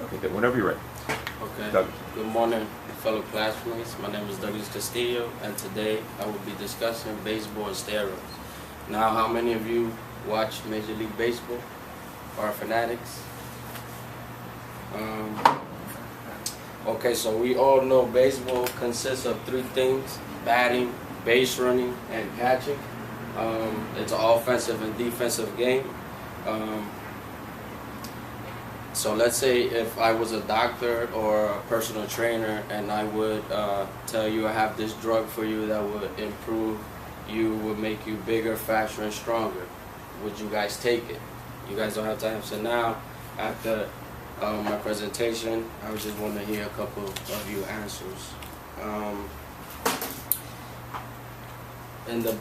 Okay, good. Whenever you're ready. Okay. Doug. Good morning, fellow classmates. My name is dcastillo, and today I will be discussing baseball and steroids. Now, how many of you watch Major League Baseball or are fanatics? Okay, so we all know baseball consists of three things: batting, base running, and catching. It's an offensive and defensive game. So let's say if I was a doctor or a personal trainer and I would tell you I have this drug for you that would improve you, would make you bigger, faster, and stronger, would you guys take it? You guys don't have to answer now. After my presentation, I would just want to hear a couple of you answers. In the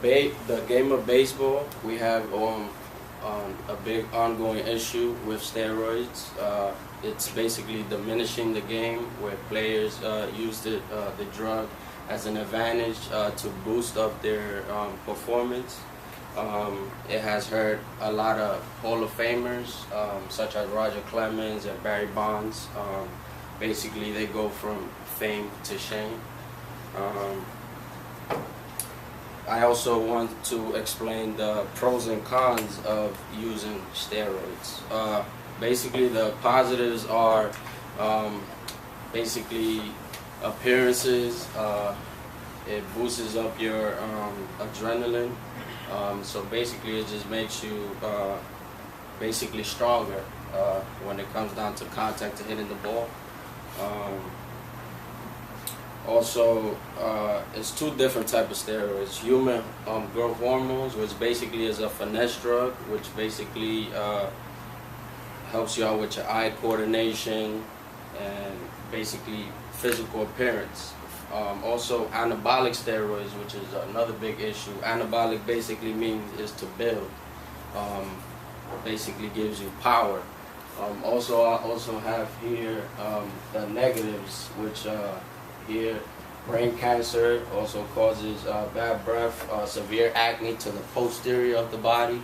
game of baseball, we have a big ongoing issue with steroids. It's basically diminishing the game where players use the drug as an advantage to boost up their performance. It has hurt a lot of Hall of Famers such as Roger Clemens and Barry Bonds. Basically, they go from fame to shame. I also want to explain the pros and cons of using steroids. Basically, the positives are basically appearances. It boosts up your adrenaline. So basically, it just makes you basically stronger when it comes down to contact to hitting the ball. Also, it's two different types of steroids. Human growth hormones, which basically is a finesse drug, which basically helps you out with your eye coordination and basically physical appearance. Also, anabolic steroids, which is another big issue. Anabolic basically means is to build. Basically gives you power. Also, I also have here the negatives, which here, brain cancer also causes bad breath, severe acne to the posterior of the body,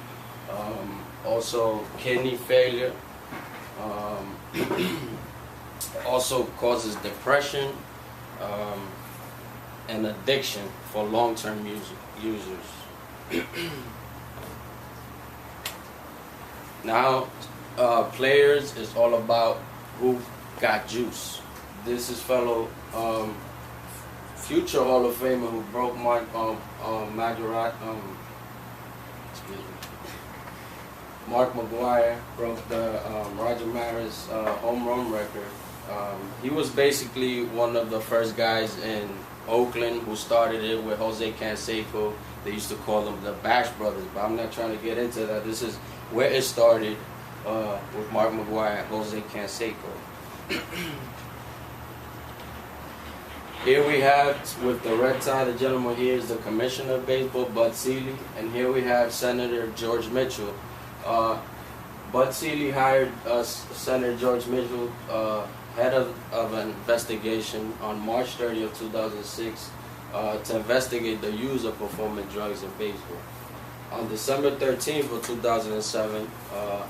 also kidney failure, also causes depression and addiction for long-term users. Now, players is all about who got juice. This is fellow future Hall of Famer who broke Mark McGwire broke the Roger Maris home run record. He was basically one of the first guys in Oakland who started it with Jose Canseco. They used to call them the Bash Brothers, but I'm not trying to get into that. This is where it started with Mark McGwire and Jose Canseco. Here we have, with the red tie, the gentleman here is the commissioner of baseball, Bud Selig, and here we have Senator George Mitchell. Bud Selig hired Senator George Mitchell, head of an investigation on March 30 of 2006 to investigate the use of performance drugs in baseball. On December 13th of 2007, a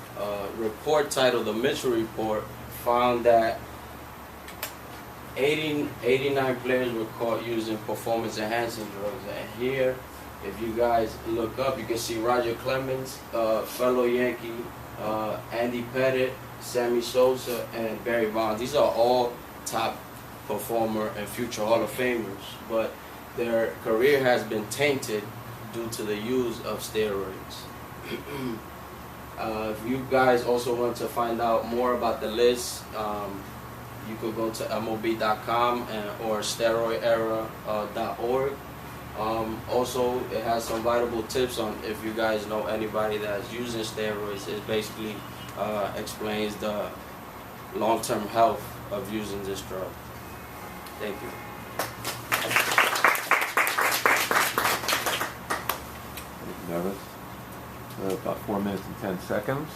report titled the Mitchell Report found that 89 players were caught using performance-enhancing drugs. And here, if you guys look up, you can see Roger Clemens, fellow Yankee, Andy Pettitte, Sammy Sosa, and Barry Bonds. These are all top performer and future Hall of Famers, but their career has been tainted due to the use of steroids. If you guys also want to find out more about the list, you could go to mob.com or steroidera.org. Also, it has some valuable tips on if you guys know anybody that's using steroids. It basically explains the long-term health of using this drug. Thank you. Nervous? About 4 minutes and 10 seconds.